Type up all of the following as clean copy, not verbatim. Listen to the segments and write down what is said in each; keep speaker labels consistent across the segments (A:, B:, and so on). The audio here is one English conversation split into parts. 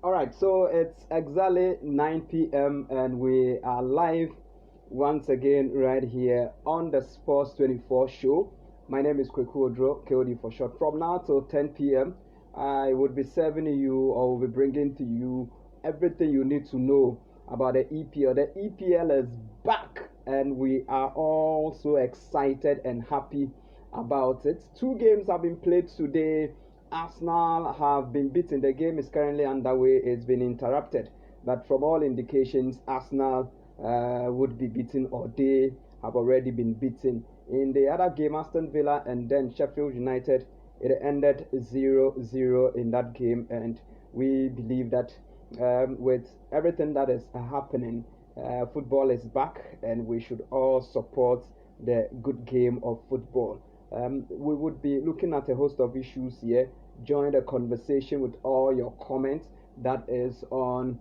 A: All right, so it's exactly 9 p.m. and we are live once again right here on the Sports24 Show. My name is Kwaku Oduro, KOD for short. From now till 10 p.m., I would be serving you or will be bringing to you everything you need to know about the EPL. The EPL is back and we are all so excited and happy about it. Two games have been played today. Arsenal have been beaten. The game is currently underway. It's been interrupted. But from all indications, Arsenal would be beaten or they have already been beaten. In the other game, Aston Villa and then Sheffield United, it ended 0-0 in that game. And we believe that with everything that is happening, football is back and we should all support the good game of football. We would be looking at a host of issues here. Join the conversation with all your comments. That is on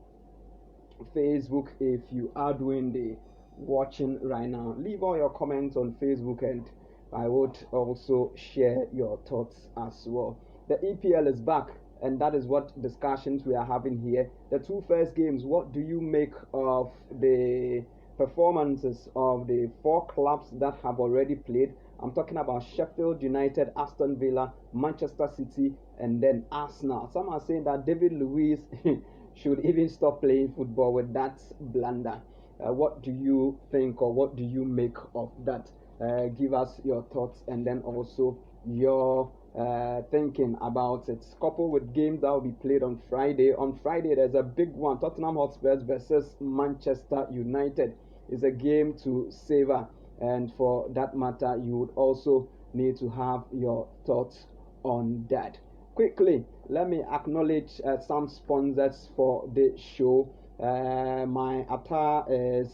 A: Facebook. If you are doing the watching right now, leave all your comments on Facebook and I would also share your thoughts as well. The EPL is back and that is what discussions we are having here. The two first games, what do you make of the performances of the four clubs that have already played? I'm talking about Sheffield United, Aston Villa, Manchester City, and then Arsenal. Some are saying that David Luiz should even stop playing football with that blunder. What do you think or what do you make of that? Give us your thoughts and then also your thinking about it. Coupled with games that will be played on Friday. On Friday, there's a big one. Tottenham Hotspurs versus Manchester United. It's a game to savor. And for that matter, you would also need to have your thoughts on that. Quickly, let me acknowledge some sponsors for the show. My attire is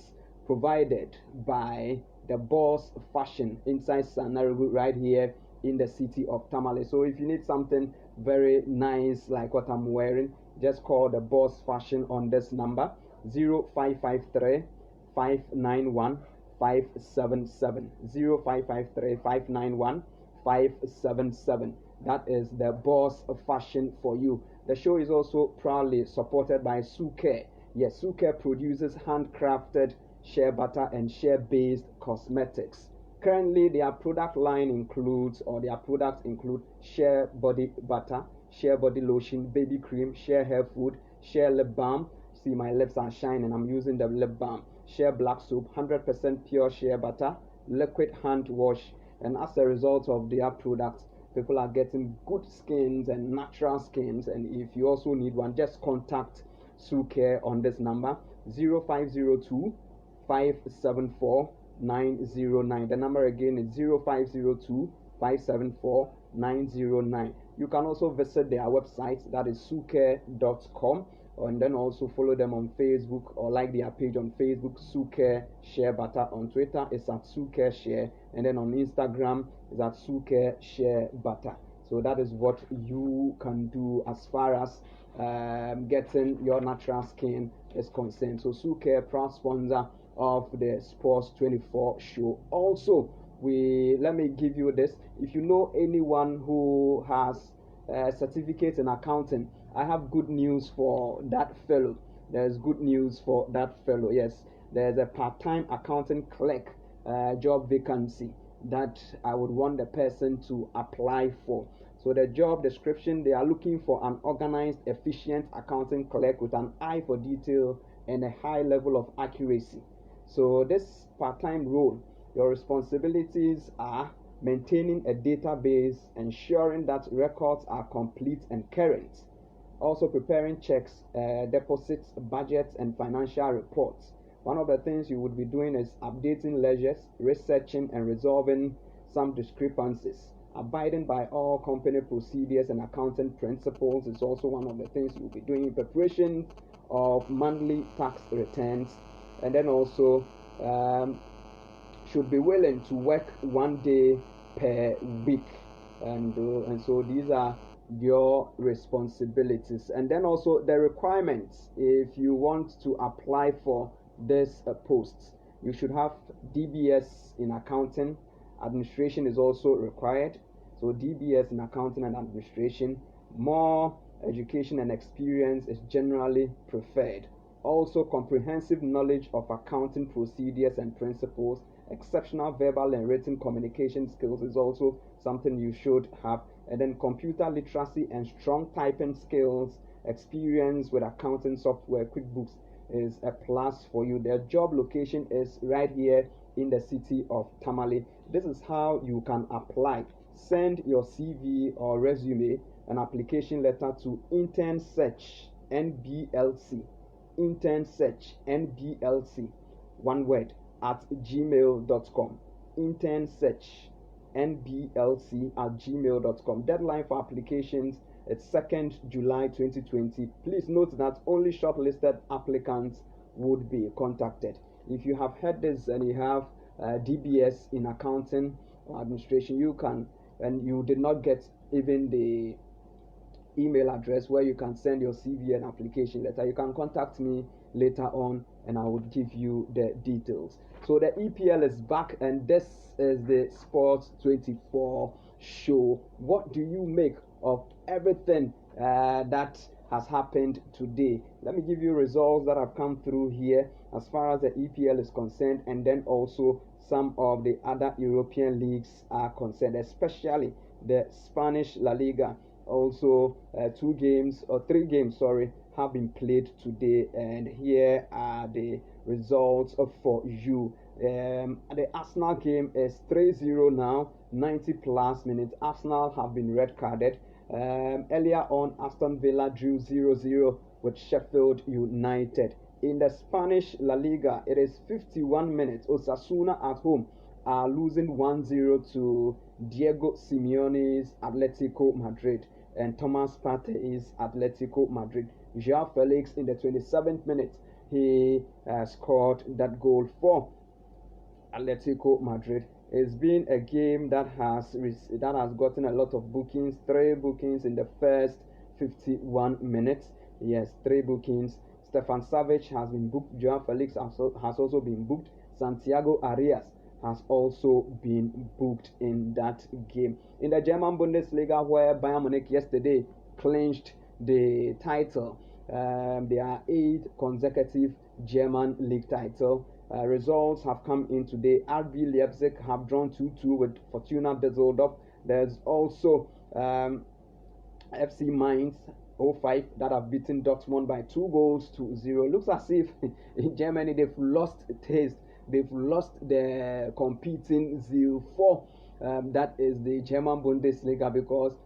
A: provided by the Boss Fashion inside Sanarigu right here in the city of Tamale. So if you need something very nice like what I'm wearing, just call the Boss Fashion on this number 0553 591 577 0553 591 577. That is the Boss Fashion for you. The show is also proudly supported by Suke. Yes, Suke produces handcrafted shea butter and shea based cosmetics. Currently their product line includes or their products include shea body butter, shea body lotion, baby cream, shea hair food, shea lip balm. See, my lips are shining, I'm using the lip balm. Shea black soap, 100% pure shea butter, liquid hand wash, and as a result of their products, people are getting good skins and natural skins. And if you also need one, just contact Suke on this number 0502 574 909. The number again is 0502 574 909. You can also visit their website, that is suke.com, and then also follow them on Facebook or like their page on Facebook, Suke Share Butter. On Twitter, it's at Suke Share, and then on Instagram, it's at Suke Share Butter. So that is what you can do as far as getting your natural skin is concerned. So Suke, proud sponsor of the Sports24 Show. Also, let me give you this. If you know anyone who has certificates in accounting, I have good news for that fellow. There's good news for that fellow. Yes, there's a part-time accounting clerk job vacancy that I would want the person to apply for. So the job description, they are looking for an organized, efficient accounting clerk with an eye for detail and a high level of accuracy. So this part-time role, your responsibilities are maintaining a database, ensuring that records are complete and current, also preparing checks, deposits, budgets, and financial reports. One of the things you would be doing is updating ledgers, researching and resolving some discrepancies. Abiding by all company procedures and accounting principles is also one of the things you will be doing. Preparation of monthly tax returns, and then also should be willing to work 1 day per week, and so these are your responsibilities. And then also the requirements, if you want to apply for this post, you should have DBS in accounting. Administration is also required, so DBS in accounting and administration. More education and experience is generally preferred. Also, comprehensive knowledge of accounting procedures and principles, exceptional verbal and written communication skills is also something you should have. And then computer literacy and strong typing skills, experience with accounting software, QuickBooks is a plus for you. Their job location is right here in the city of Tamale. This is how you can apply. Send your CV or resume, an application letter to intern search NBLC, intern search NBLC, one word, at gmail.com. Intern search NBLC at gmail.com. Deadline for applications is 2nd July 2020. Please note that only shortlisted applicants would be contacted. If you have heard this and you have DBS in accounting or administration, you can, and you did not get even the email address where you can send your CV and application letter, you can contact me later on and I will give you the details. So the EPL is back and this is the Sports24 show. What do you make of everything that has happened today? Let me give you results that have come through here as far as the EPL is concerned, and then also some of the other European leagues are concerned, especially the Spanish La Liga. Also, 3 games have been played today, and here are the results for you. The Arsenal game is 3-0 now, 90 plus minutes. Arsenal have been red carded. Earlier on, Aston Villa drew 0-0 with Sheffield United. In the Spanish La Liga, it is 51 minutes. Osasuna at home are losing 1-0 to Diego Simeone's Atletico Madrid and Thomas Partey's Atletico Madrid. Joao Felix in the 27th minute, he scored that goal for Atletico Madrid. It's been a game that has gotten a lot of bookings. 3 bookings in the first 51 minutes. Yes, 3 bookings. Stefan Savic has been booked. Joao Felix has also been booked. Santiago Arias has also been booked in that game. In the German Bundesliga, where Bayern Munich yesterday clinched the title, there are 8 consecutive German league title. Results have come in today. RB Leipzig have drawn 2-2 with Fortuna Düsseldorf. There's also FC Mainz 05 that have beaten Dortmund by 2-0. Looks as if in Germany they've lost taste. They've lost their competing zeal for that is the German Bundesliga, because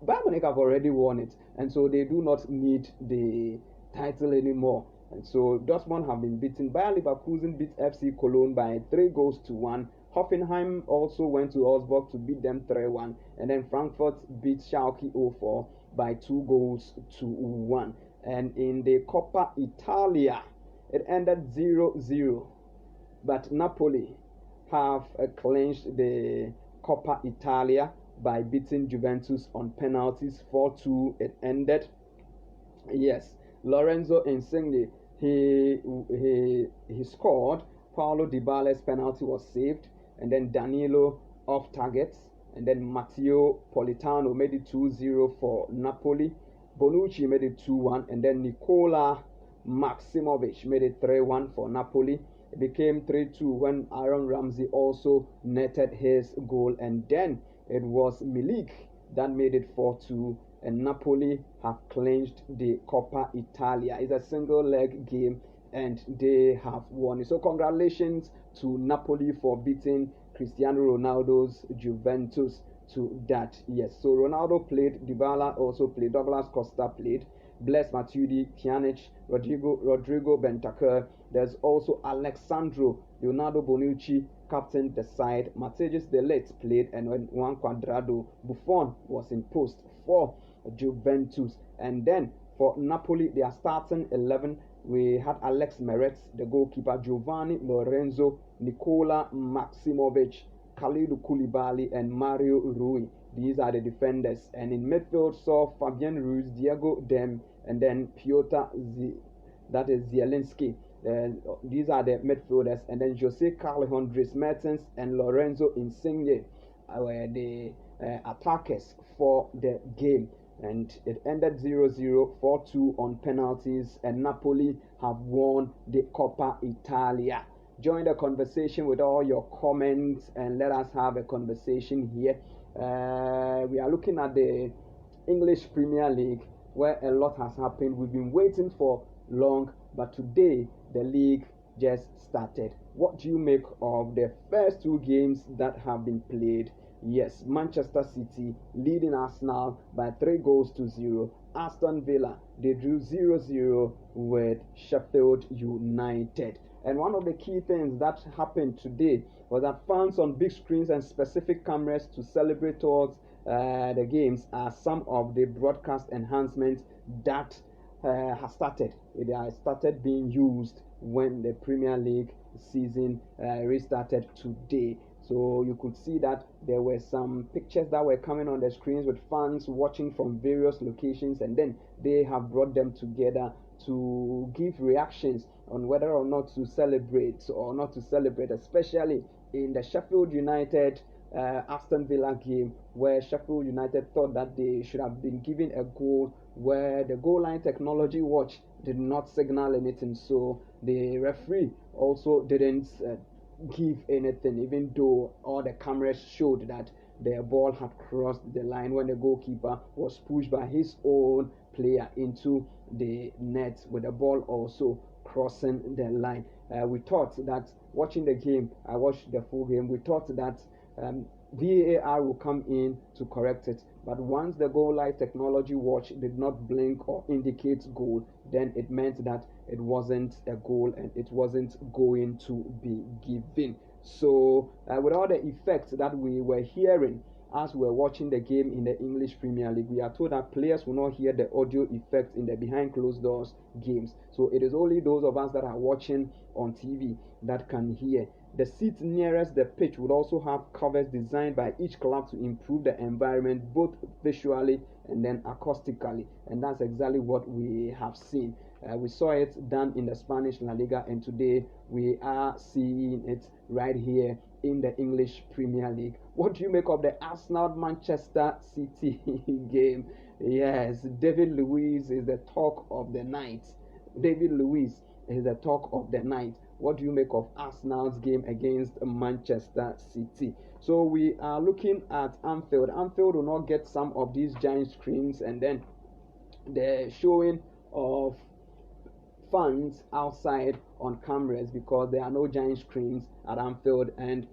A: Bayern Munich have already won it, and so they do not need the title anymore. And so Dortmund have been beaten. Bayer Leverkusen beat FC Cologne by 3-1. Hoffenheim also went to Augsburg to beat them 3-1, and then Frankfurt beat Schalke 04 by 2-1. And in the Coppa Italia, it ended 0-0, but Napoli have clinched the Coppa Italia by beating Juventus on penalties 4-2. It ended. Yes, Lorenzo Insigne, he scored. Paulo Dybala's penalty was saved, and then Danilo off target, and then Matteo Politano made it 2-0 for Napoli. Bonucci made it 2-1, and then Nikola Maximovic made it 3-1 for Napoli. It became 3-2 when Aaron Ramsey also netted his goal, and then it was Milik that made it 4-2, and Napoli have clinched the Coppa Italia. It's a single leg game and they have won it. So congratulations to Napoli for beating Cristiano Ronaldo's Juventus to that. Yes, so Ronaldo played, Dybala also played, Douglas Costa played, Blaise Matuidi, Pjanic, Rodrigo Bentancur. There's also Alexandro Leonardo Bonucci captained the side. Matthijs de Ligt played, and when Juan Cuadrado, Buffon was in post for Juventus. And then for Napoli, they are starting 11. We had Alex Meret, the goalkeeper, Giovanni Lorenzo, Nikola Maximovic, Kalidou Koulibaly, and Mario Rui. These are the defenders. And in midfield saw Fabian Ruiz, Diego Dem, and then Piotr Zielinski. These are the midfielders. And then Jose Carlejon, Dries Mertens, and Lorenzo Insigne were the attackers for the game. and it ended 0-0, 4-2 on penalties, and Napoli have won the Coppa Italia. Join the conversation with all your comments and let us have a conversation here. We are looking at the English Premier League, where a lot has happened. We've been waiting for long, but today the league just started. What do you make of the first two games that have been played? Yes, Manchester City leading Arsenal by 3-0. Aston Villa, they drew 0-0 with Sheffield United. And one of the key things that happened today was that fans on big screens and specific cameras to celebrate towards the games are some of the broadcast enhancements that has started. They are started being used when the Premier League season restarted today. So you could see that there were some pictures that were coming on the screens with fans watching from various locations, and then they have brought them together to give reactions on whether or not to celebrate or not to celebrate, especially in the Sheffield United Aston Villa game, where Sheffield United thought that they should have been given a goal where the goal line technology watch did not signal anything, so the referee also didn't give anything, even though all the cameras showed that the ball had crossed the line when the goalkeeper was pushed by his own player into the net, with the ball also crossing the line. We thought that watching the game, I watched the full game, we thought that VAR will come in to correct it, but once the goal line technology watch did not blink or indicate goal, then it meant that it wasn't a goal and it wasn't going to be given. So with all the effects that we were hearing as we were watching the game in the English Premier League, we are told that players will not hear the audio effects in the behind closed doors games. So it is only those of us that are watching on TV that can hear. The seats nearest the pitch would also have covers designed by each club to improve the environment both visually and then acoustically, and that's exactly what we have seen. We saw it done in the Spanish La Liga, and today we are seeing it right here in the English Premier League. What do you make of the Arsenal-Manchester City game? Yes, David Luiz is the talk of the night. David Luiz is the talk of the night. What do you make of Arsenal's game against Manchester City? So we are looking at Anfield. Anfield will not get some of these giant screens, and then the showing of fans outside on cameras, because there are no giant screens at Anfield, and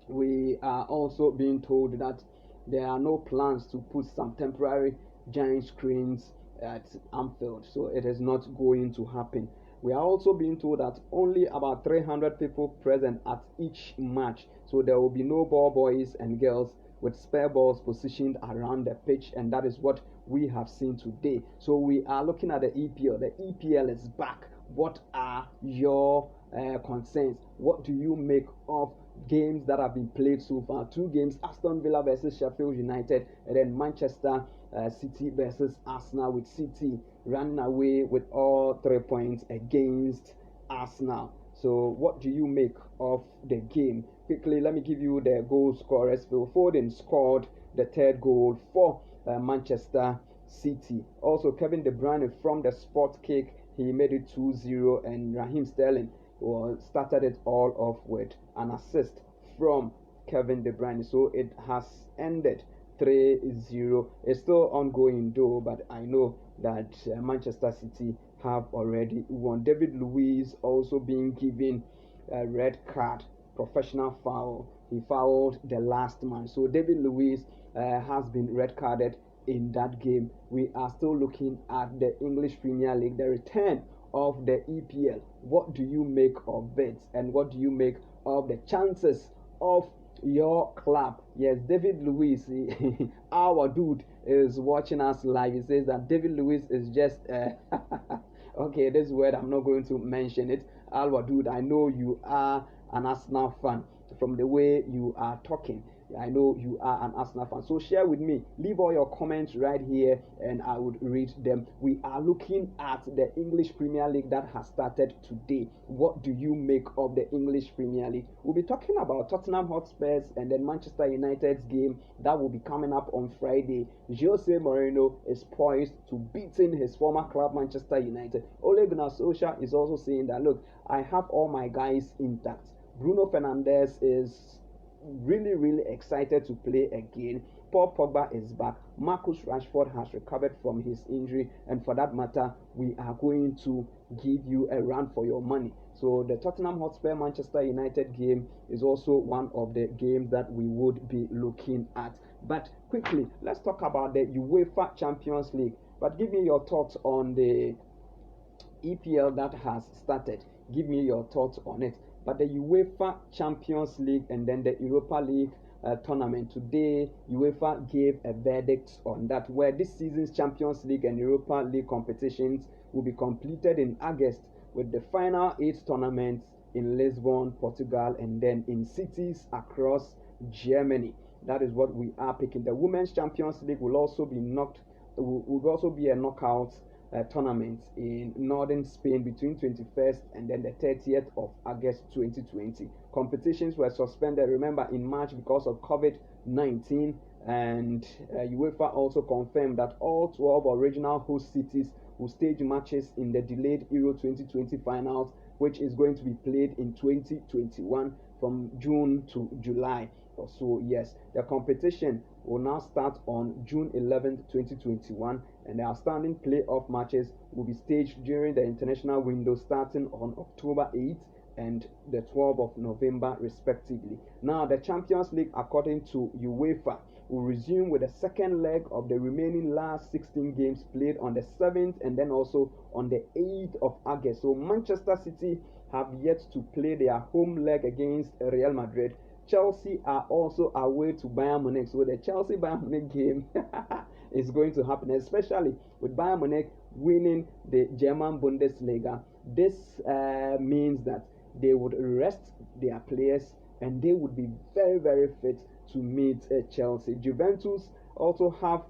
A: we are also being told that there are no plans to put some temporary giant screens at Anfield, so it is not going to happen. We are also being told that only about 300 people present at each match, so there will be no ball boys and girls with spare balls positioned around the pitch, and that is what we have seen today. So we are looking at the EPL. The EPL is back. What are your concerns? What do you make of games that have been played so far? Two games: Aston Villa versus Sheffield United, and then Manchester City versus Arsenal, with City running away with all 3 points against Arsenal. So what do you make of the game? Quickly, let me give you the goal scorers. Phil Foden scored the third goal for Manchester City. Also, Kevin De Bruyne from the spot kick, he made it 2-0, and Raheem Sterling started it all off with an assist from Kevin De Bruyne. So it has ended 3-0. It's still ongoing though, but I know that Manchester City have already won. David Luiz also being given a red card, professional foul. He fouled the last man. So David Luiz has been red carded in that game. We are still looking at the English Premier League, the return of the EPL. What do you make of it, and what do you make of the chances of your club? Yes, David Luiz, our dude, is watching us live. He says that David Luiz is just okay, this word I'm not going to mention it. Alwa dude, I know you are an Arsenal fan from the way you are talking. I know you are an Arsenal fan. So share with me. Leave all your comments right here and I would read them. We are looking at the English Premier League that has started today. What do you make of the English Premier League? We'll be talking about Tottenham Hotspurs and then Manchester United's game that will be coming up on Friday. Jose Mourinho is poised to beating his former club Manchester United. Ole Gunnar Solskjaer is also saying that, look, I have all my guys intact. Bruno Fernandes is really excited to play again. Paul Pogba is back. Marcus Rashford has recovered from his injury, and for that matter, we are going to give you a run for your money. So the Tottenham Hotspur Manchester United game is also one of the games that we would be looking at. But quickly, let's talk about the UEFA Champions League. But give me your thoughts on the EPL that has started. Give me your thoughts on it. But the UEFA Champions League and then the Europa League tournament. Today, UEFA gave a verdict on that, where this season's Champions League and Europa League competitions will be completed in August, with the final 8 tournaments in Lisbon, Portugal, and then in cities across Germany. That is what we are picking. The Women's Champions League will also be a knockout tournament in northern Spain between 21st and then the 30th of August 2020. Competitions were suspended, remember, in March because of COVID-19, and UEFA also confirmed that all 12 original host cities will stage matches in the delayed Euro 2020 finals, which is going to be played in 2021 from June to July or so. Yes, the competition will now start on June 11th, 2021, and the outstanding playoff matches will be staged during the international window starting on October 8th and the 12th of November respectively. Now, the Champions League, according to UEFA, will resume with the second leg of the remaining last 16 games played on the 7th and then also on the 8th of August. So Manchester City have yet to play their home leg against Real Madrid. Chelsea are also away to Bayern Munich. So the Chelsea-Bayern Munich game is going to happen, especially with Bayern Munich winning the German Bundesliga. This means that they would rest their players and they would be very fit to meet Chelsea. Juventus also have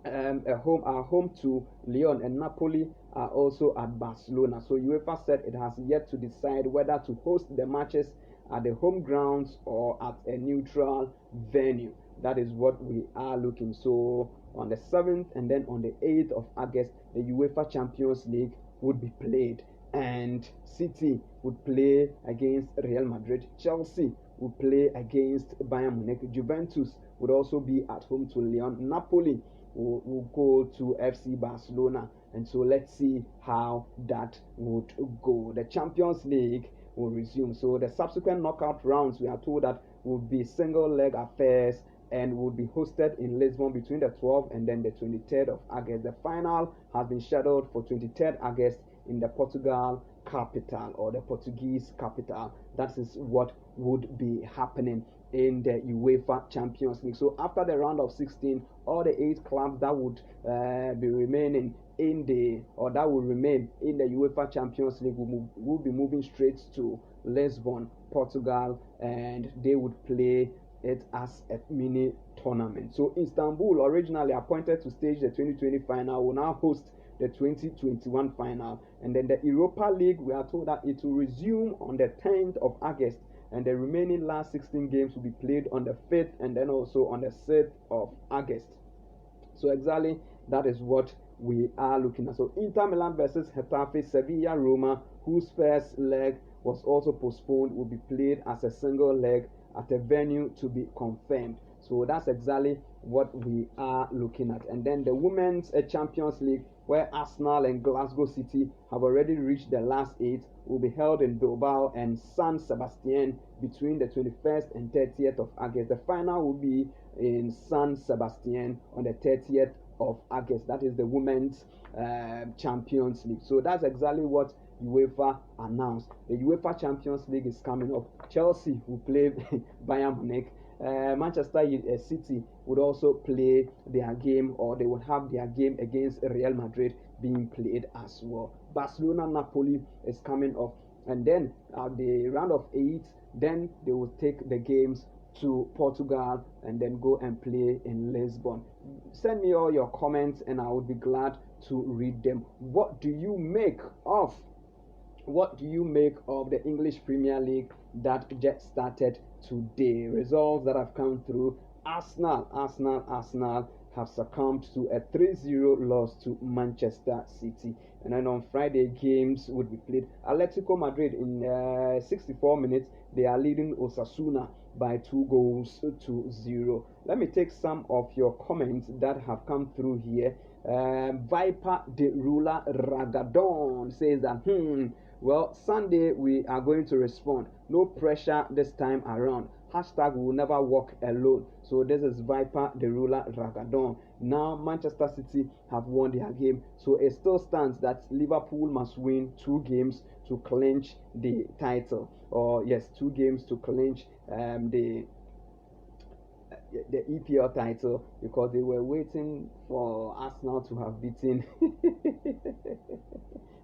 A: are home to Lyon, and Napoli are also at Barcelona. So UEFA said it has yet to decide whether to host the matches at the home grounds or at a neutral venue. That is what we are looking. So on the 7th and then on the 8th of August, the UEFA Champions League would be played, and City would play against Real Madrid. Chelsea would play against Bayern Munich. Juventus would also be at home to Lyon. Napoli will go to FC Barcelona, and so let's see how that would go. The Champions League will resume. So the subsequent knockout rounds, we are told that will be single leg affairs and will be hosted in Lisbon between the 12th and then the 23rd of August. The final has been scheduled for 23rd August in the Portugal capital, or the Portuguese capital. That is what would be happening in the UEFA Champions League. So after the round of 16, all the 8 clubs that would be remaining in the, or that will remain in the UEFA Champions League will be moving straight to Lisbon, Portugal, and they would play it as a mini tournament. So Istanbul, originally appointed to stage the 2020 final, will now host the 2021 final. And then the Europa League, we are told that it will resume on the 10th of August, and the remaining last 16 games will be played on the 5th and then also on the 6th of August. So exactly that is what we are looking at. So Inter Milan versus Getafe, Sevilla, Roma, whose first leg was also postponed, will be played as a single leg at a venue to be confirmed. So that's exactly what we are looking at. And then the Women's Champions League, where Arsenal and Glasgow City have already reached the last 8, will be held in Bilbao and San Sebastian between the 21st and 30th of August. The final will be in San Sebastian on the 30th of August. That is the Women's Champions League. So that's exactly what UEFA announced. The UEFA Champions League is coming up. Chelsea will play Bayern Munich. Manchester City would also play their game, or they would have their game against Real Madrid being played as well. Barcelona Napoli is coming up, and then at the round of 8, then they will take the games to Portugal and then go and play in Lisbon. Send me all your comments and I would be glad to read them. What do you make of the English Premier League that just started today? Results that have come through. Arsenal have succumbed to a 3-0 loss to Manchester City. And then on Friday, games would be played. Atletico Madrid in 64 minutes, they are leading Osasuna by 2-0. Let me take some of your comments that have come through here. Viper de Rula Ragadon says that, well, Sunday we are going to respond. No pressure this time around. Hashtag will never walk alone. So this is Viper the ruler Ragadon. Now Manchester City have won their game. So it still stands that Liverpool must win 2 games to clinch the title. Or yes, 2 games to clinch the EPL title, because they were waiting for Arsenal to have beaten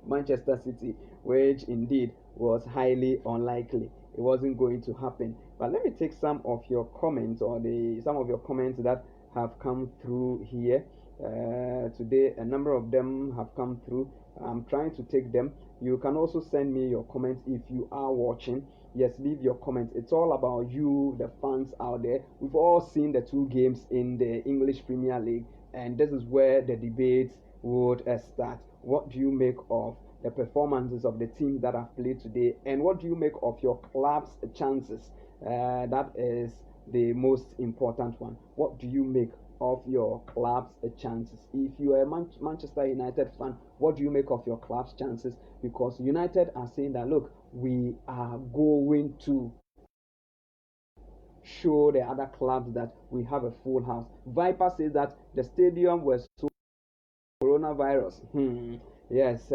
A: Manchester City, which indeed was highly unlikely. It wasn't going to happen. But let me take some of your comments, or some of your comments that have come through here today. A number of them have come through. I'm trying to take them. You can also send me your comments if you are watching. Yes, leave your comments. It's all about you, the fans out there. We've all seen the 2 games in the English Premier League, and this is where the debates would start. What do you make of the performances of the teams that have played today, and what do you make of your club's chances? That is the most important one. What do you make of your club's chances? If you are a Manchester United fan, what do you make of your club's chances? Because United are saying that, look, we are going to show the other clubs that we have a full house. Viper says that the stadium was so coronavirus. Yes,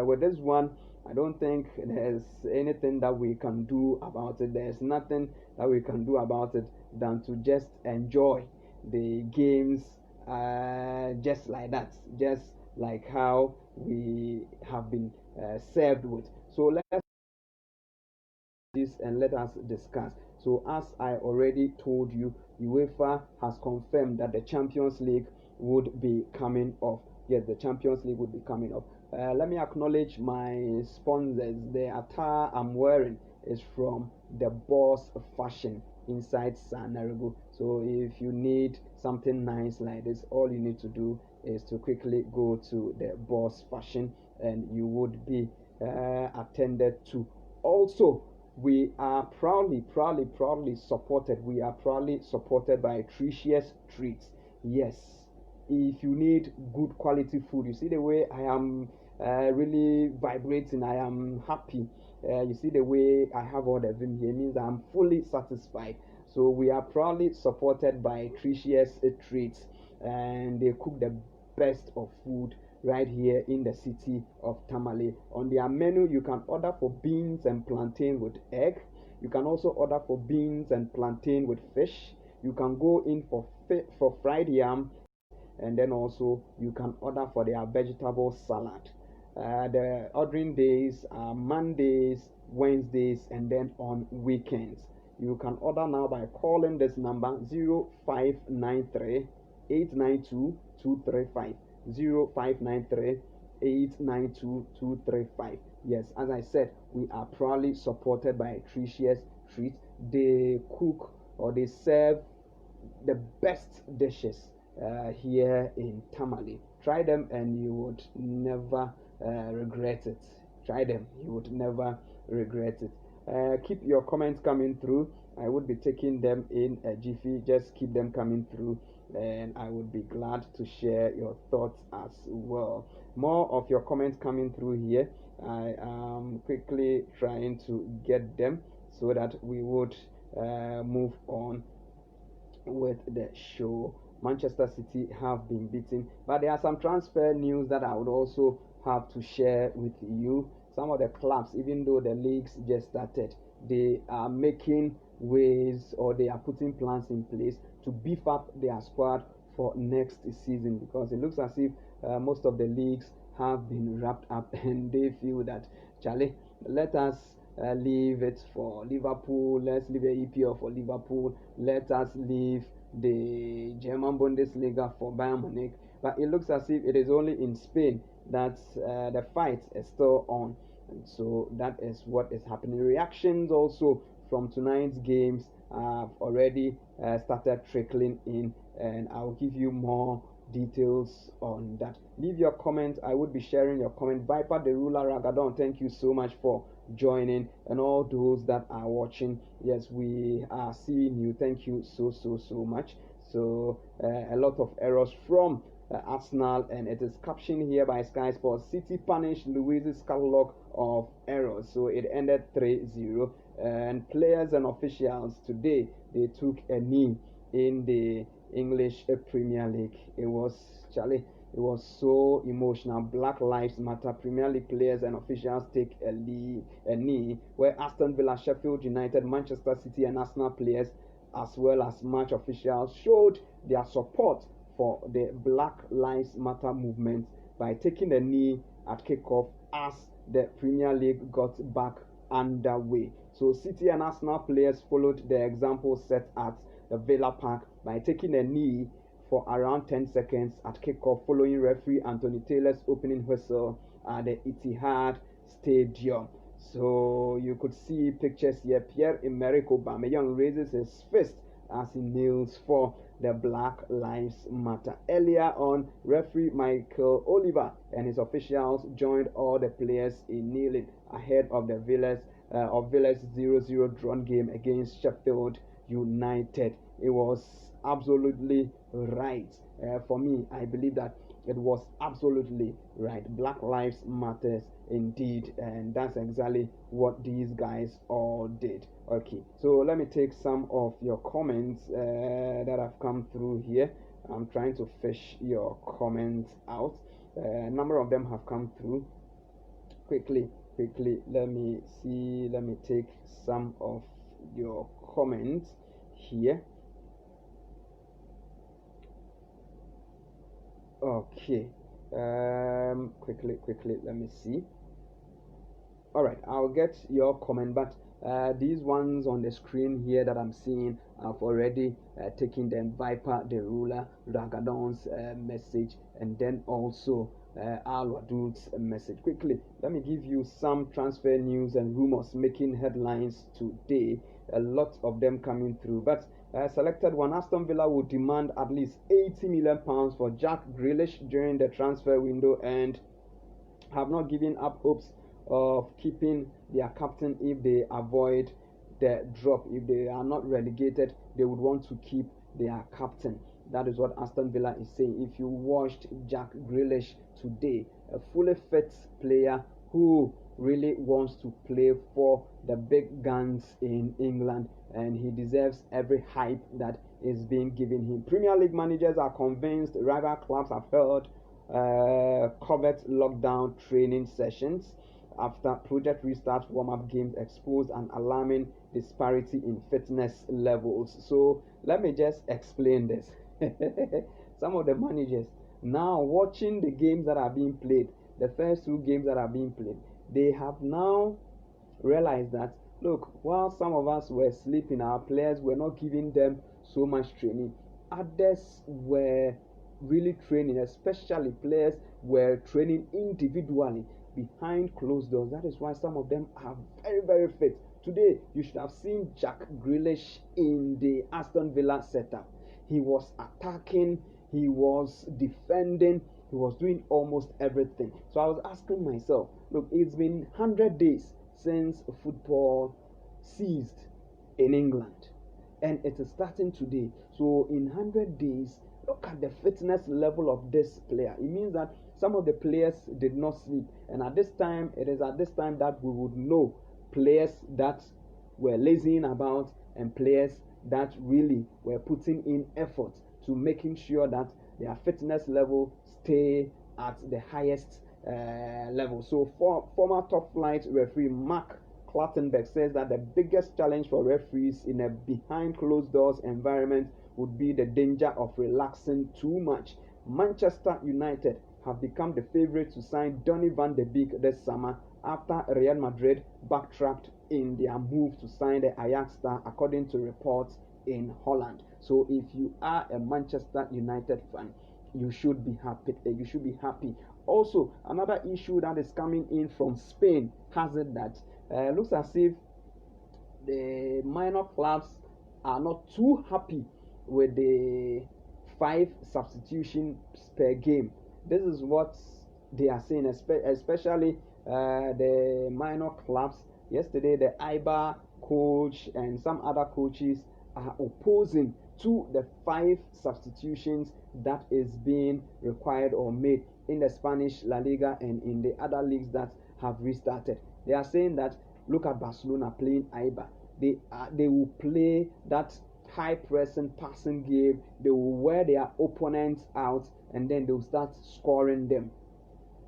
A: with this one, I don't think there's anything that we can do about it. There's nothing that we can do about it than to just enjoy the games just like that, just like how we have been served with. So let's this and let us discuss. So as I already told you, UEFA has confirmed that the Champions League would be coming off. Yes, the Champions League would be coming off. Let me acknowledge my sponsors. The attire I'm wearing is from the Boss Fashion inside Sanarigo. So if you need something nice like this, all you need to do is to quickly go to the Boss Fashion and you would be attended to. Also, we are proudly supported. We are proudly supported by Tricious Treats. Yes, if you need good quality food, you see the way I am really vibrating. I am happy. You see the way I have all the vim here means I'm fully satisfied. So we are proudly supported by Tricious Treats, and they cook the best of food right here in the city of Tamale. On their menu, you can order for beans and plantain with egg. You can also order for beans and plantain with fish. You can go in for fried yam, and then also you can order for their vegetable salad. The ordering days are Mondays, Wednesdays, and then on weekends. You can order now by calling this number 0593 892 235. 0593 892 235. Yes, as I said, we are proudly supported by Tricious Treats. They cook or they serve the best dishes here in Tamale. Try them and you would never regret it. Try them, you would never regret it. Keep your comments coming through. I would be taking them in a jiffy. Just keep them coming through, and I would be glad to share your thoughts as well. More of your comments coming through here. I am quickly trying to get them so that we would move on with the show. Manchester City have been beaten, but there are some transfer news that I would also have to share with you. Some of the clubs, even though the leagues just started, they are making ways, or they are putting plans in place to beef up their squad for next season, because it looks as if most of the leagues have been wrapped up and they feel that, Charlie, let us leave it for Liverpool. Let's leave the EPL for Liverpool. Let us leave the German Bundesliga for Bayern Munich. But it looks as if it is only in Spain that the fight is still on. And so that is what is happening. Reactions also from tonight's games have already started trickling in, and I'll give you more details on that. Leave your comment. I would be sharing your comment. Viper the Ruler Ragadon, thank you so much for joining, and all those that are watching. Yes, we are seeing you. Thank you so much. So a lot of errors from Arsenal, and it is captioned here by Sky Sports: City punished Luiz's catalog of errors. So it ended 3-0, and players and officials today, they took a knee in the English Premier League. It was so emotional. Black Lives Matter. Premier League players and officials take a knee, where Aston Villa, Sheffield United, Manchester City, and Arsenal players, as well as match officials, showed their support for the Black Lives Matter movement by taking a knee at kickoff as the Premier League got back underway. So City and Arsenal players followed the example set at the Villa Park by taking a knee for around 10 seconds at kickoff, following referee Anthony Taylor's opening whistle at the Etihad Stadium. So you could see pictures here. Pierre-Emerick Aubameyang raises his fist as he kneels for the Black Lives Matter. Earlier on, referee Michael Oliver and his officials joined all the players in kneeling ahead of the Villa's 0-0 drawn game against Sheffield United. It was absolutely right. For me, I believe that it was absolutely right. Black Lives Matters indeed, and that's exactly what these guys all did. Okay, so let me take some of your comments that have come through here. I'm trying to fish your comments out. A number of them have come through. Quickly, let me see. Let me take some of your comments here. Okay, quickly, let me see. All right, I'll get your comment, but these ones on the screen here that I'm seeing, I've already taken them. Viper the Ruler Ragadon's message, and then also Al Wadud's message. Quickly, let me give you some transfer news and rumors making headlines today. A lot of them coming through, but selected one: Aston Villa will demand at least £80 million for Jack Grealish during the transfer window, and have not given up hopes of keeping their captain if they avoid the drop. If they are not relegated, they would want to keep their captain. That is what Aston Villa is saying. If you watched Jack Grealish today, a fully fit player who really wants to play for the big guns in England, and he deserves every hype that is being given him. Premier League managers are convinced rival clubs have held covert lockdown training sessions after Project Restart warm-up games exposed an alarming disparity in fitness levels. So let me just explain this. Some of the managers now watching the games that are being played, the first two games that are being played, they have now realized that, look, while some of us were sleeping, our players were not giving them so much training. Others were really training, especially players were training individually behind closed doors. That is why some of them are very fit. Today, you should have seen Jack Grealish in the Aston Villa setup. He was attacking, he was defending, he was doing almost everything. So I was asking myself, look, it's been 100 days since football ceased in England, and it is starting today. So in 100 days, look at the fitness level of this player. It means that some of the players did not sleep, and at this time, it is at this time that we would know players that were lazying about and players that really were putting in effort to making sure that their fitness level stay at the highest level. So former top flight referee Mark Clattenburg says that the biggest challenge for referees in a behind closed doors environment would be the danger of relaxing too much. Manchester United have become the favorite to sign Donny van de Beek this summer after Real Madrid backtracked in their move to sign the Ajax star, according to reports in Holland. So if you are a Manchester United fan, you should be happy. Also, another issue that is coming in from Spain has it that looks as if the minor clubs are not too happy with the 5 substitutions per game. This is what they are saying, especially the minor clubs. Yesterday, the IBA coach and some other coaches are opposing to the 5 substitutions that is being required or made in the Spanish La Liga and in the other leagues that have restarted. They are saying that look at Barcelona playing IBA. They will play that high pressing passing game. They will wear their opponents out and then they will start scoring them.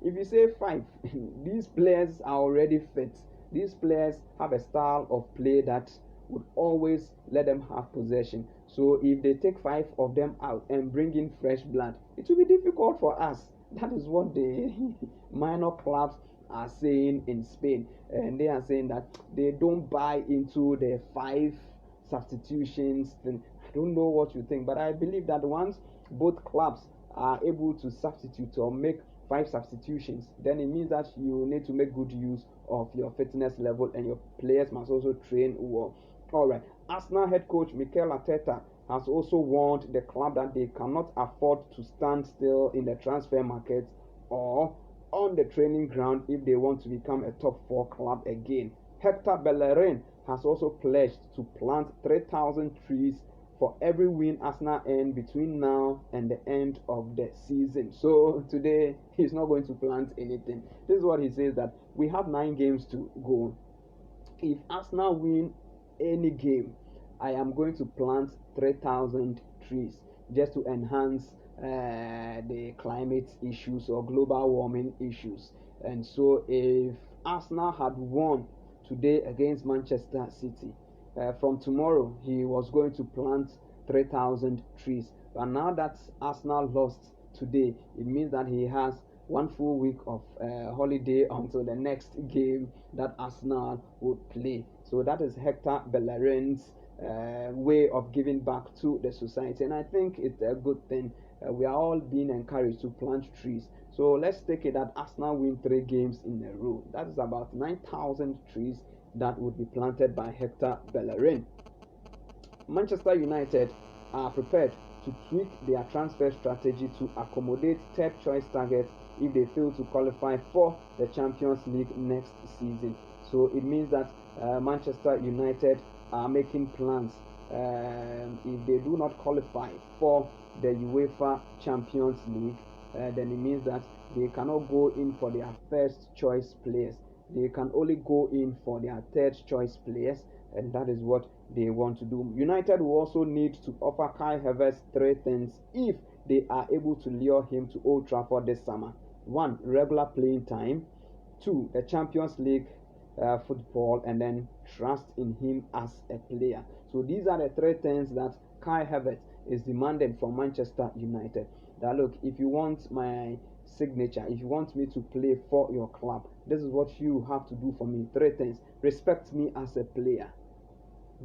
A: If you say 5, these players are already fit. These players have a style of play that would always let them have possession. So if they take 5 of them out and bring in fresh blood, it will be difficult for us. That is what the minor clubs are saying in Spain, and they are saying that they don't buy into the 5 substitutions thing. I don't know what you think, but I believe that once both clubs are able to substitute or make 5 substitutions, then it means that you need to make good use of your fitness level, and your players must also train well. All right, Arsenal head coach Mikel Arteta has also warned the club that they cannot afford to stand still in the transfer market or on the training ground if they want to become a top 4 club again. Hector Bellerin has also pledged to plant 3,000 trees for every win Arsenal earn between now and the end of the season. So today he's not going to plant anything. This is what he says, that we have 9 games to go. If Arsenal win any game, I am going to plant 3,000 trees just to enhance the climate issues or global warming issues. And so if Arsenal had won today against Manchester City, from tomorrow he was going to plant 3,000 trees. But now that Arsenal lost today, it means that he has 1 full week of holiday until the next game that Arsenal would play. So that is Hector Bellerin's way of giving back to the society, and I think it's a good thing. We are all being encouraged to plant trees. So let's take it that Arsenal win 3 games in a row. That is about 9,000 trees that would be planted by Hector Bellerin. Manchester United are prepared to tweak their transfer strategy to accommodate third choice targets if they fail to qualify for the Champions League next season. So it means that Manchester United are making plans. If they do not qualify for the UEFA Champions League, then it means that they cannot go in for their first choice players. They can only go in for their third choice players, and that is what they want to do. United will also need to offer Kai Havertz 3 things if they are able to lure him to Old Trafford this summer. 1, regular playing time. 2, the Champions League football, and then trust in him as a player. So these are the 3 things that Kai Havertz is demanding from Manchester United. That look, if you want my signature, if you want me to play for your club, this is what you have to do for me. 3 things: respect me as a player,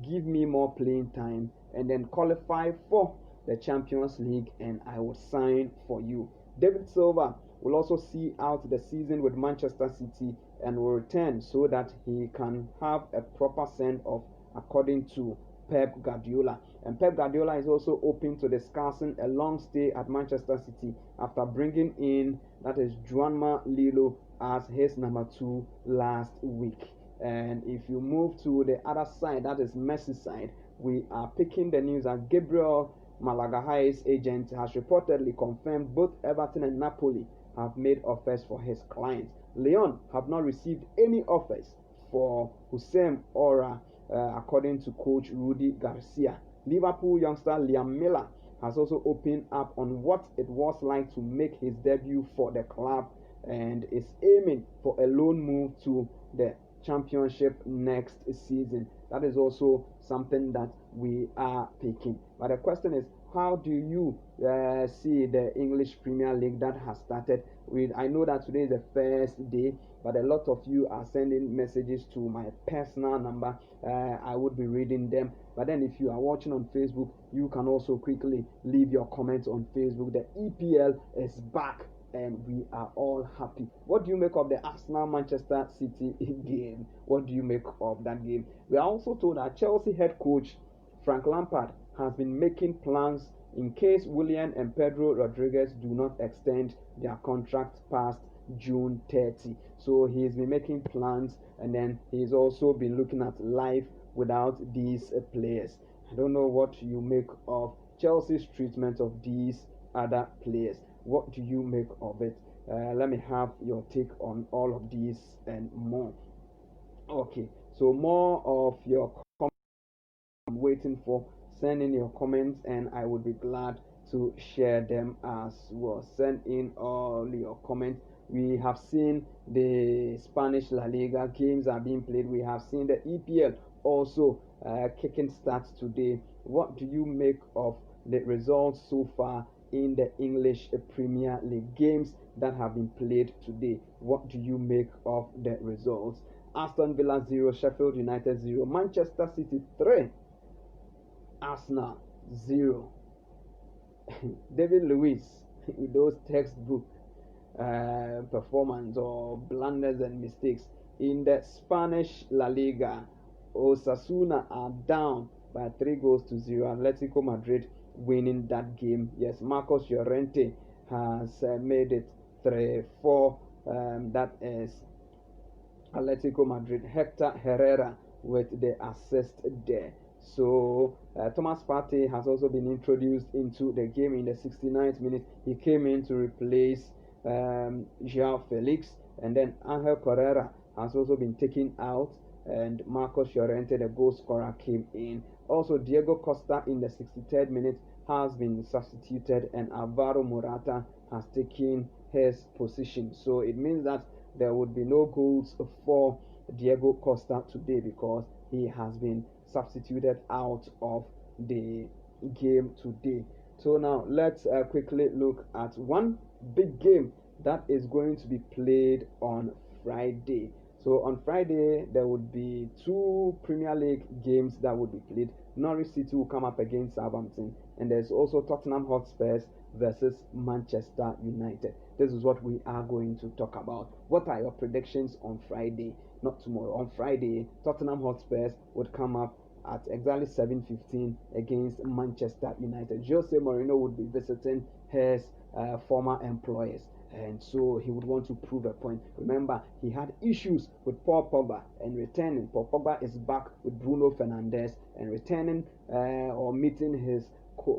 A: give me more playing time, and then qualify for the Champions League, and I will sign for you. David Silva will also see out the season with Manchester City and will return so that he can have a proper send-off, according to Pep Guardiola. And Pep Guardiola is also open to discussing a long stay at Manchester City after bringing in, that is, Juanma Lillo as his number 2 last week. And if you move to the other side, that is Merseyside, we are picking the news that Gabriel Malagahai's agent has reportedly confirmed both Everton and Napoli have made offers for his client. Lyon have not received any offers for Hussein Ora, according to coach Rudy Garcia. Liverpool youngster Liam Miller has also opened up on what it was like to make his debut for the club and is aiming for a loan move to the Championship next season. That is also something that we are picking. But the question is, how do you see the English Premier League that has started? I know that today is the first day, but a lot of you are sending messages to my personal number. I would be reading them. But then if you are watching on Facebook, you can also quickly leave your comments on Facebook. The EPL is back and we are all happy. What do you make of the Arsenal Manchester City game? What do you make of that game? We are also told that Chelsea head coach Frank Lampard has been making plans in case Willian and Pedro Rodriguez do not extend their contract past June 30. So he's been making plans, and then he's also been looking at life without these players. I don't know what you make of Chelsea's treatment of these other players. What do you make of it? Let me have your take on all of these and more. Okay, so more of your comments I'm waiting for. Send in your comments and I would be glad to share them as well. Send in all your comments. We have seen the Spanish La Liga games are being played. We have seen the EPL also kicking start today. What do you make of the results so far in the English Premier League games that have been played today? What do you make of the results? Aston Villa 0, Sheffield United 0, Manchester City 3, Arsenal 0. David Luiz with those textbook performance or blunders and mistakes. In the Spanish La Liga, Osasuna are down by 3-0. Atletico Madrid winning that game. Yes, Marcos Llorente has made it 3-4. That is Atletico Madrid. Hector Herrera with the assist there. So Thomas Partey has also been introduced into the game in the 69th minute. He came in to replace João Felix, and then Angel Correa has also been taken out, and Marcos Llorente, the goal scorer, came in. Also, Diego Costa in the 63rd minute has been substituted, and Alvaro Morata has taken his position. So it means that there would be no goals for Diego Costa today because he has been substituted out of the game today. So now let's quickly look at one big game that is going to be played on Friday. So on Friday there would be two Premier League games that would be played. Norwich City will come up against Southampton, and there's also Tottenham Hotspurs versus Manchester United. This is what we are going to talk about. What are your predictions on Friday? Not tomorrow. On Friday, Tottenham Hotspurs would come up at exactly 7:15 against Manchester United. Jose Mourinho would be visiting his former employers, and so he would want to prove a point. Remember, he had issues with Paul Pogba, and returning. Paul Pogba is back with Bruno Fernandes, and returning or meeting his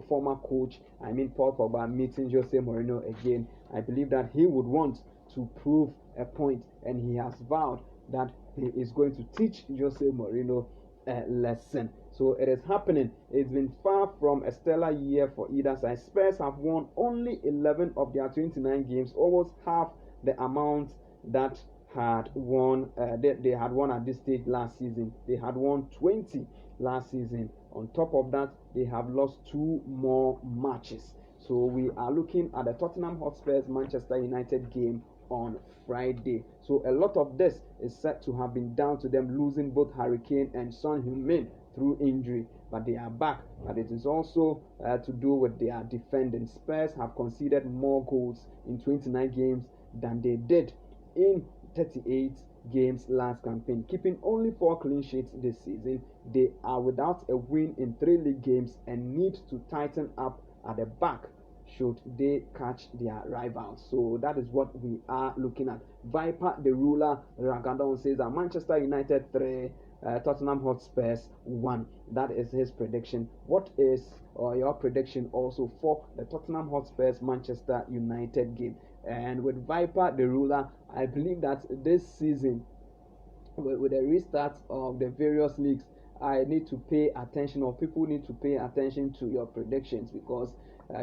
A: former coach, Paul Pogba, meeting Jose Mourinho again. I believe that he would want to prove a point, and he has vowed that he is going to teach Jose Mourinho a lesson. So it is happening. It's been far from a stellar year for either side. Spurs have won only 11 of their 29 games, almost half the amount that had won. They had won at this stage last season. They had won 20 last season. On top of that, they have lost 2 more matches. So we are looking at the Tottenham Hotspurs Manchester United game on Friday. So a lot of this is said to have been down to them losing both Harry Kane and Son Heung-min through injury, but they are back. But it is also to do with their defending. Spurs have conceded more goals in 29 games than they did in 38 games last campaign, keeping only 4 clean sheets this season. They are without a win in 3 league games and need to tighten up at the back should they catch their rivals. So that is what we are looking at. Viper the ruler Ragadon says that Manchester United 3, Tottenham Hotspurs 1. That is his prediction. What is your prediction also for the Tottenham Hotspurs Manchester United game? And with Viper the ruler, I believe that this season, with the restart of the various leagues, I need to pay attention, or people need to pay attention to your predictions, because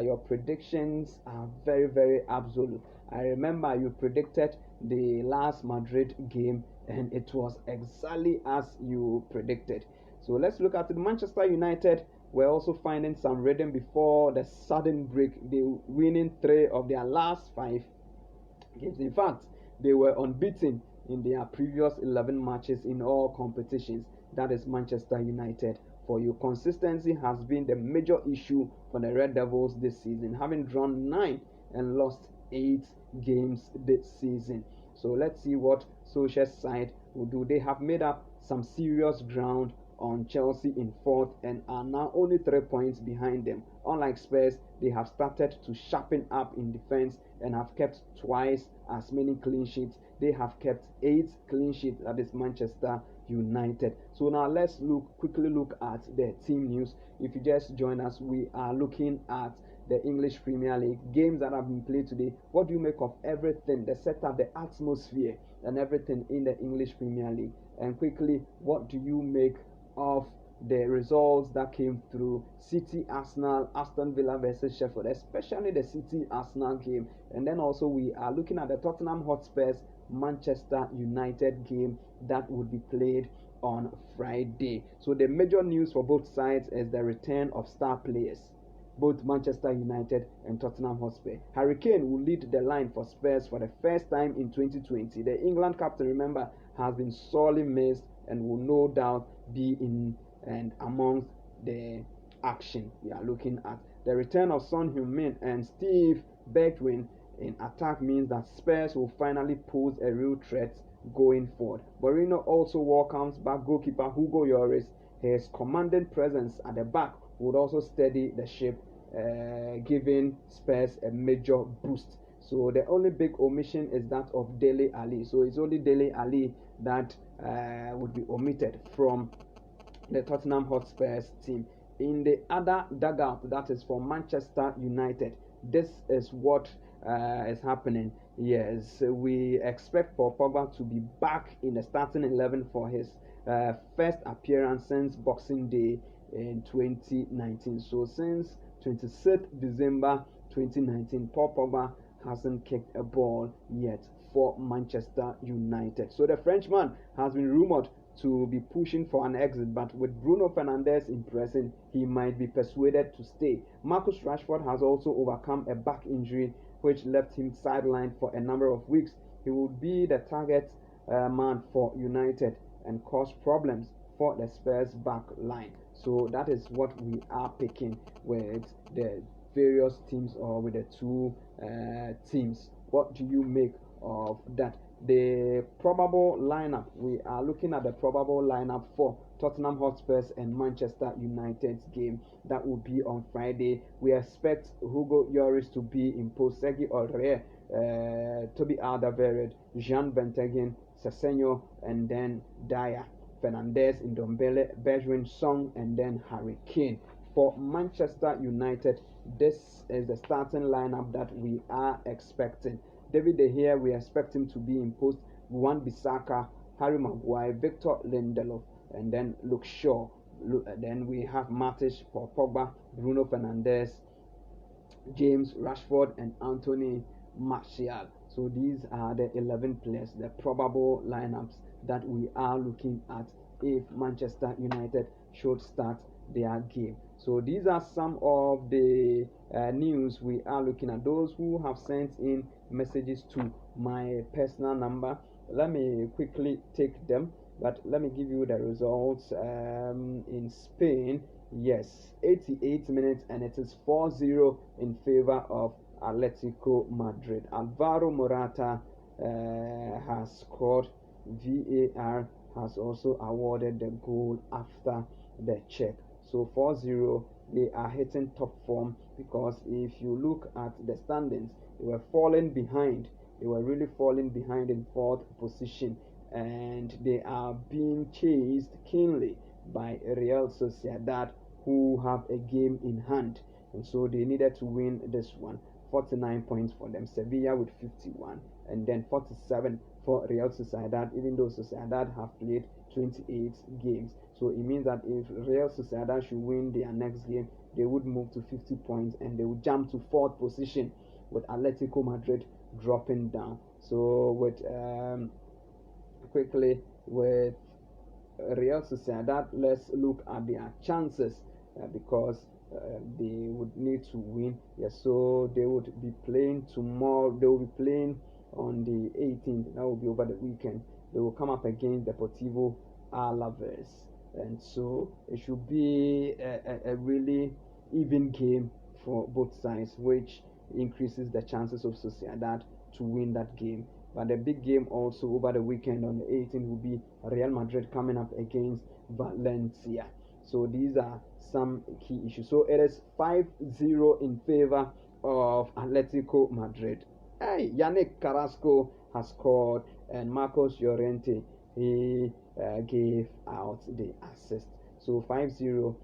A: your predictions are very, very absolute. I remember you predicted the last Madrid game and it was exactly as you predicted. So let's look at it. Manchester United were also finding some rhythm before the sudden break. They winning 3 of their last 5 games. In fact, they were unbeaten in their previous 11 matches in all competitions. That is Manchester United for you. Consistency has been the major issue for the Red Devils this season, having drawn 9 and lost 8 games this season. So let's see what Solskjaer's side will do. They have made up some serious ground on Chelsea in 4th and are now only 3 points behind them. Unlike Spurs, they have started to sharpen up in defense and have kept twice as many clean sheets. They have kept 8 clean sheets. That is Manchester United. So now let's quickly look at the team news. If you just join us, we are looking at the English Premier League games that have been played today. What do you make of everything, the setup, the atmosphere, and everything in the English Premier League? And quickly, what do you make of the results that came through City, Arsenal, Aston Villa versus Sheffield, especially the City Arsenal game? And then also we are looking at the Tottenham Hotspurs Manchester United game that would be played on Friday. So the major news for both sides is the return of star players, both Manchester United and Tottenham Hotspur. Harry Kane will lead the line for Spurs for the first time in 2020. The England captain, remember, has been sorely missed and will no doubt be in and amongst the action. We are looking at the return of Son Heung-min and Steve Bergwijn in attack means that Spurs will finally pose a real threat going forward. Mourinho also welcomes back goalkeeper Hugo Lloris. His commanding presence at the back would also steady the ship, giving Spurs a major boost. So the only big omission is that of Dele Alli. So it's only Dele Alli that would be omitted from the Tottenham Hotspurs team. In the other dugout, that is for Manchester United, this is what is happening. Yes, we expect Probable to be back in the starting 11 for his first appearance since Boxing Day in 2019. So since 26th December 2019, Probable hasn't kicked a ball yet for Manchester United. So the Frenchman has been rumored to be pushing for an exit, but with Bruno Fernandes impressing, he might be persuaded to stay. Marcus Rashford has also overcome a back injury which left him sidelined for a number of weeks. He will be the target man for United and cause problems for the Spurs back line. So that is what we are picking with the various teams, or with the two teams. What do you make of that? The probable lineup, we are looking at the probable lineup for Tottenham Hotspurs and Manchester United's game that will be on Friday. We expect Hugo Lloris to be in post, Sergi Aurier, Toby Alderweireld, Jean Bentegen, Sesenyo, and then Dyer, Fernandes, Ndombele, Bergwijn, Song, and then Harry Kane. For Manchester United, this is the starting lineup that we are expecting. David De Gea, we expect him to be in post. Wan-Bissaka, Harry Maguire, Victor Lindelof, and then Luke Shaw. Then we have Matic, Paul Pogba, Bruno Fernandes, James Rashford, and Anthony Martial. So these are the 11 players, the probable lineups that we are looking at if Manchester United should start their game. So these are some of the news we are looking at. Those who have sent in messages to my personal number, let me quickly take them, but let me give you the results. In Spain, yes, 88 minutes and it is 4-0 in favor of Atletico Madrid. Alvaro Morata has scored. VAR has also awarded the goal after the check. So 4-0, they are hitting top form, because if you look at the standings, they were falling behind. They were really falling behind in 4th position, and they are being chased keenly by Real Sociedad, who have a game in hand, and so they needed to win this one. 49 points for them. Sevilla with 51, and then 47 for Real Sociedad, even though Sociedad have played 28 games. So it means that if Real Sociedad should win their next game, they would move to 50 points and they would jump to 4th position, with Atletico Madrid dropping down. So with quickly with Real Sociedad, let's look at their chances because they would need to win. Yes, so they would be playing tomorrow. They will be playing on the 18th. That will be over the weekend. They will come up against Deportivo Alaves, and so it should be a really even game for both sides, which increases the chances of Sociedad to win that game. But the big game also over the weekend on the 18th will be Real Madrid coming up against Valencia. So these are some key issues. So it is 5-0 in favor of Atletico Madrid. Hey, Yannick Carrasco has scored, and Marcos Llorente, he gave out the assist. So 5-0.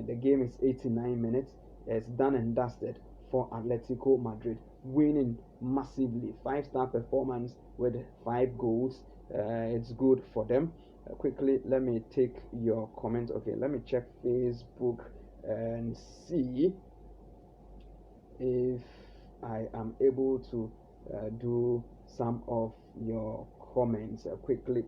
A: The game is 89 minutes. It's done and dusted for Atletico Madrid, winning massively. 5-star performance with 5 goals. It's good for them. Quickly, let me take your comments. Okay, let me check Facebook and see if I am able to do some of your comments. Quickly.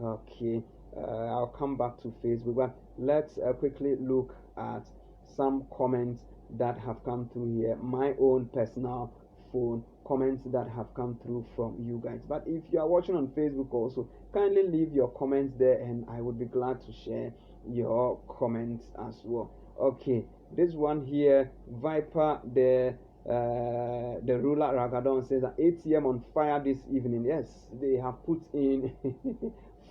A: Okay, I'll come back to Facebook, but let's quickly look at some comments that have come through here. My own personal phone comments that have come through from you guys. But if you are watching on Facebook also, kindly leave your comments there, and I would be glad to share your comments as well. Okay, this one here, Viper, the ruler Ragadon says that ATM on fire this evening. Yes, they have put in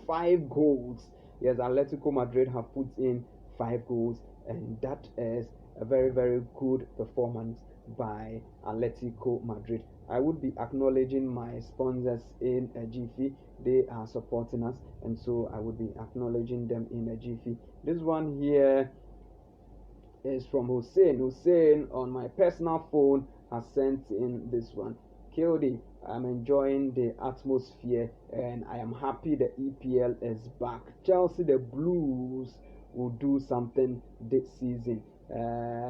A: 5 goals. Yes, Atletico Madrid have put in 5 goals, and that is a very, very good performance by Atletico Madrid. I would be acknowledging my sponsors in a jiffy. They are supporting us, and so I would be acknowledging them in a jiffy. This one here is from Hussein. Hussein on my personal phone has sent in this one. KOD, I'm enjoying the atmosphere, and I am happy the EPL is back. Chelsea, the Blues, will do something this season.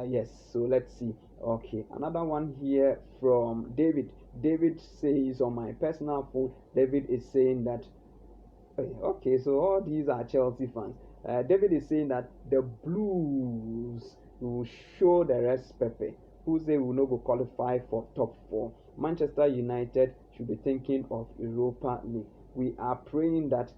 A: Yes, so let's see. Okay, another one here from David. David says on my personal phone, David is saying that, okay, so all these are Chelsea fans. David is saying that the Blues will show the rest Pepe, who say will not go qualify for top 4. Manchester United should be thinking of Europa League. We are praying that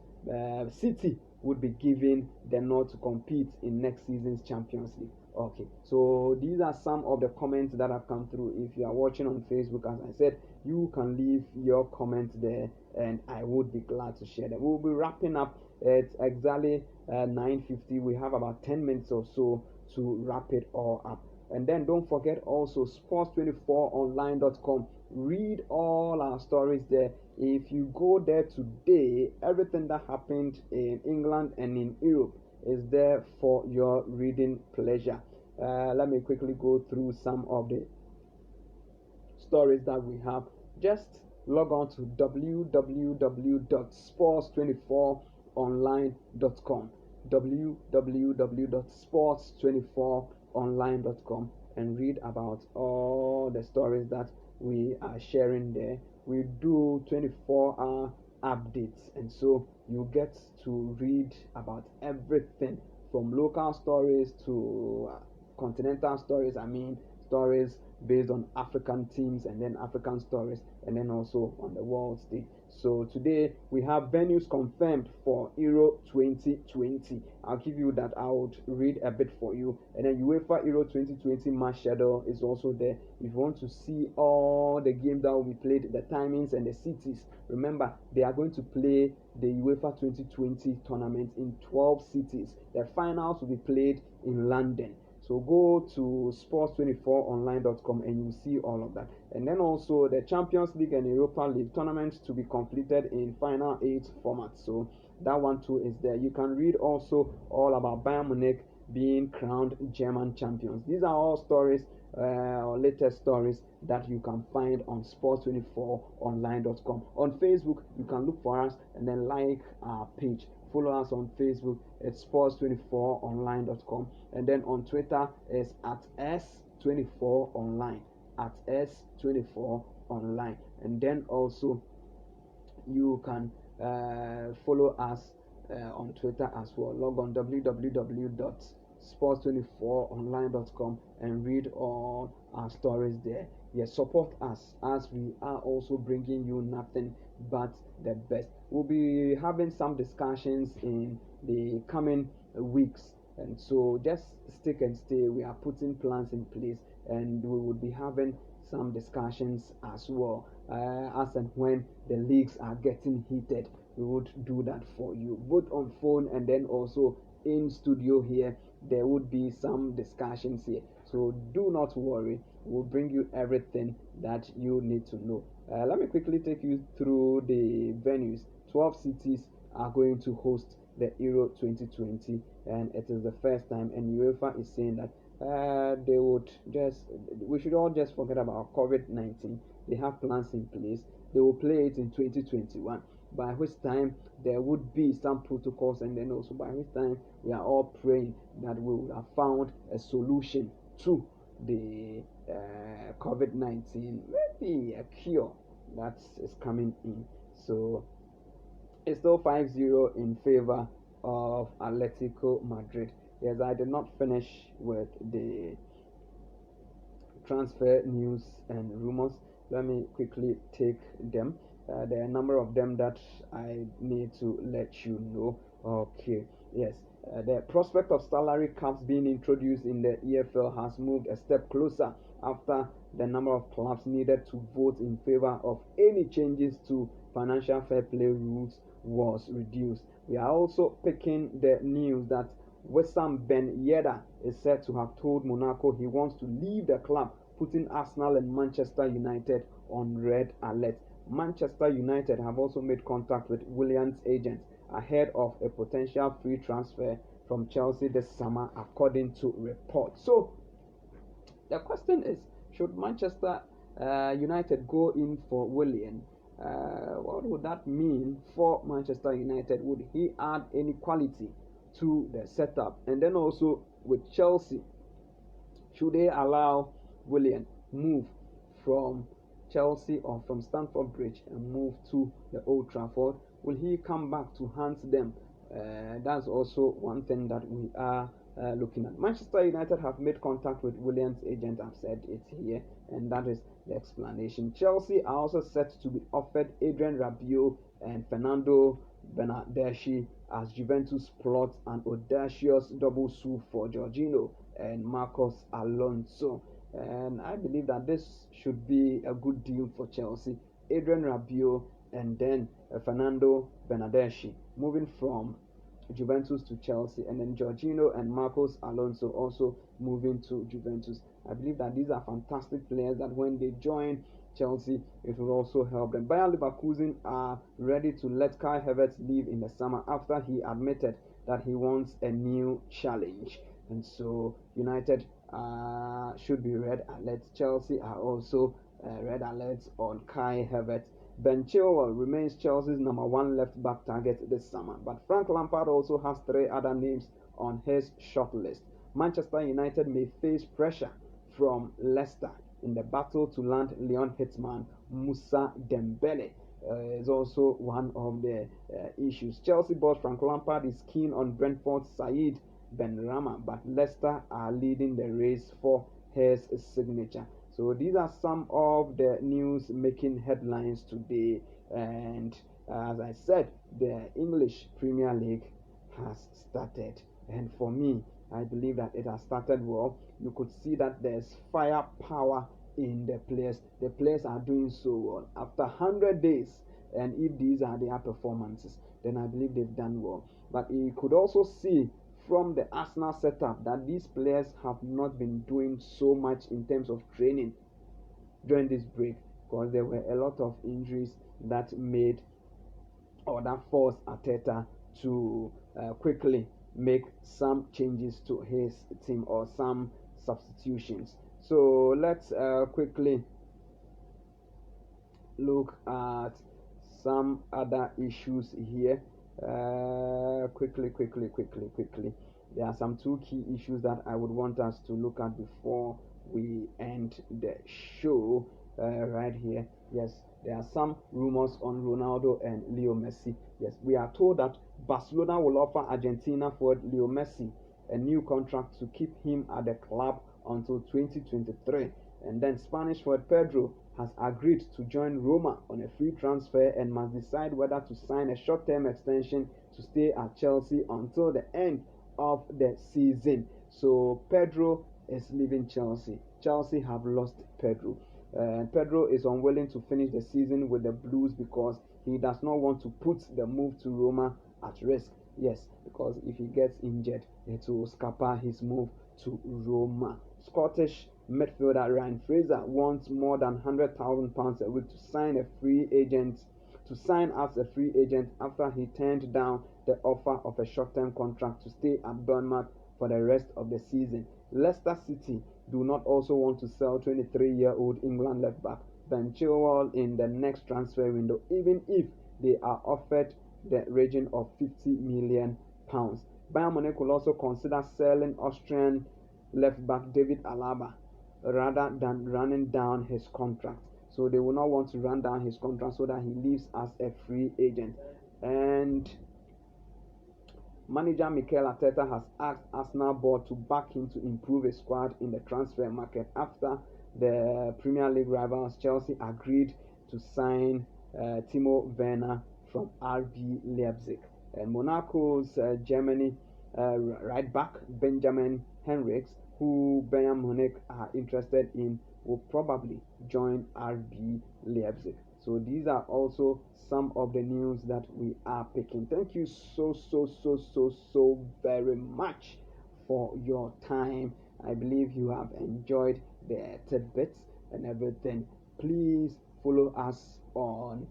A: City would be given the nod to compete in next season's Champions League. Okay, so these are some of the comments that have come through. If you are watching on Facebook, as I said, you can leave your comments there, and I would be glad to share them. We'll be wrapping up at exactly 9:50. We have about 10 minutes or so to wrap it all up. And then don't forget also sports24online.com. Read all our stories there. If you go there today, everything that happened in England and in Europe is there for your reading pleasure. Let me quickly go through some of the stories that we have. Just log on to www.sports24online.com www.sports24online.com and read about all the stories that we are sharing there. We do 24-hour updates, and so you get to read about everything from local stories to continental stories. I mean, stories based on African teams, and then African stories, and then also on the world stage. So today we have venues confirmed for Euro 2020. I'll give you that. I would read a bit for you. And then UEFA Euro 2020 match schedule is also there. If you want to see all the games that will be played, the timings and the cities, remember they are going to play the UEFA 2020 tournament in 12 cities. The finals will be played in London. So go to sports24online.com and you see all of that. And then also the Champions League and Europa League tournaments to be completed in final 8 formats. So that one too is there. You can read also all about Bayern Munich being crowned German champions. These are all stories or latest stories that you can find on sports24online.com. On Facebook, you can look for us and then like our page. Follow us on Facebook at sports24online.com, and then on Twitter is at S24online, at S24online. And then also you can follow us on Twitter as well. Log on www.sports24online.com and read all our stories there. Yes, support us as we are also bringing you nothing but the best. We'll be having some discussions in the coming weeks, and so just stick and stay. We are putting plans in place, and we will be having some discussions as well, as and when the leagues are getting heated. We would do that for you, both on phone and then also in studio here. There would be some discussions here, so do not worry. We'll bring you everything that you need to know. Let me quickly take you through the venues. 12 cities are going to host the Euro 2020, and it is the first time, and UEFA is saying that we should all just forget about COVID-19. They have plans in place. They will play it in 2021, by which time there would be some protocols, and then also by which time we are all praying that we would have found a solution to the COVID-19, maybe a cure that is coming in. So it's still 5-0 in favor of Atletico Madrid. Yes, I did not finish with the transfer news and rumors. Let me quickly take them. There are a number of them that I need to let you know. Okay, yes. The prospect of salary caps being introduced in the EPL has moved a step closer after the number of clubs needed to vote in favor of any changes to financial fair play rules was reduced. We are also picking the news that Wissam Ben Yedder is said to have told Monaco he wants to leave the club, putting Arsenal and Manchester United on red alert. Manchester United have also made contact with Willian's agent ahead of a potential free transfer from Chelsea this summer, according to reports. So the question is, should Manchester United go in for Willian? What would that mean for Manchester United? Would he add any quality to the setup? And then also with Chelsea, should they allow Willian move from Chelsea or from Stamford Bridge and move to the Old Trafford? Will he come back to haunt them? That's also one thing that we are looking at. Manchester United have made contact with Willian's agent. I've said it here, and that is the explanation. Chelsea are also set to be offered Adrien Rabiot and Fernando Bernardeschi as Juventus plot an audacious double sue for Jorginho and Marcos Alonso. And I believe that this should be a good deal for Chelsea. Adrien Rabiot and then Fernando Bernardeschi moving from Juventus to Chelsea, and then Jorginho and Marcos Alonso also moving to Juventus. I believe that these are fantastic players that when they join Chelsea, it will also help them. Bayer Leverkusen are ready to let Kai Havertz leave in the summer after he admitted that he wants a new challenge. And so United should be red alerts. Chelsea are also red alerts on Kai Havertz. Ben Chilwell remains Chelsea's number one left-back target this summer, but Frank Lampard also has 3 other names on his shortlist. Manchester United may face pressure from Leicester in the battle to land Leon Hitman. Musa Dembele is also one of the issues. Chelsea boss Frank Lampard is keen on Brentford's Said Benrahma, but Leicester are leading the race for his signature. So these are some of the news making headlines today, and as I said, the English Premier League has started, and for me, I believe that it has started well. You could see that there's firepower in the players. The players are doing so well after 100 days, and if these are their performances, then I believe they've done well. But you could also see from the Arsenal setup that these players have not been doing so much in terms of training during this break, because there were a lot of injuries that made or that forced Arteta to quickly make some changes to his team or some substitutions. So let's quickly look at some other issues here. Quickly. There are some 2 key issues that I would want us to look at before we end the show right here. Yes, there are some rumors on Ronaldo and Leo Messi. Yes, we are told that Barcelona will offer Argentina forward Leo Messi a new contract to keep him at the club until 2023. And then Spanish forward Pedro has agreed to join Roma on a free transfer and must decide whether to sign a short-term extension to stay at Chelsea until the end of the season. So Pedro is leaving Chelsea. Chelsea have lost Pedro. Pedro is unwilling to finish the season with the Blues because he does not want to put the move to Roma at risk. Yes, because if he gets injured, it will scupper his move to Roma. Scottish midfielder Ryan Fraser wants more than £100,000 a week to sign as a free agent after he turned down the offer of a short-term contract to stay at Bournemouth for the rest of the season. Leicester City do not also want to sell 23-year-old England left-back Ben Chilwell in the next transfer window, even if they are offered the region of £50 million. Bayern Munich will also consider selling Austrian left-back David Alaba rather than running down his contract. So they will not want to run down his contract so that he leaves as a free agent. And manager Mikel Arteta has asked Arsenal board to back him to improve his squad in the transfer market after the Premier League rivals Chelsea agreed to sign Timo Werner from RB Leipzig. And Monaco's Germany right back Benjamin Henrichs, who Bayern Munich are interested in, will probably join RB Leipzig. So these are also some of the news that we are picking. Thank you so very much for your time. I believe you have enjoyed the tidbits and everything. Please follow us on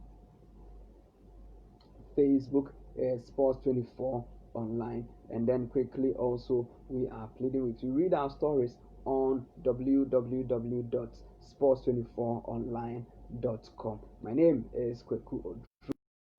A: Facebook, Sports24 Online, and then quickly also we are pleading with you, read our stories on www.sports24online.com. My name is Kwaku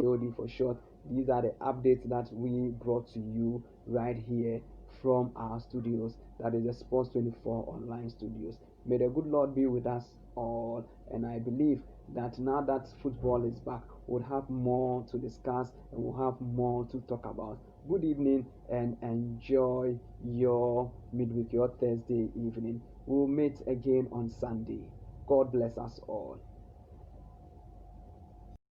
A: Oduro for short. These are the updates that we brought to you right here from our studios, that is the Sports24 Online studios. May the good Lord be with us all, and I believe that now that football is back, we'll have more to discuss and we'll have more to talk about. Good evening and enjoy your midweek, your Thursday evening. We'll meet again on Sunday. God bless us all.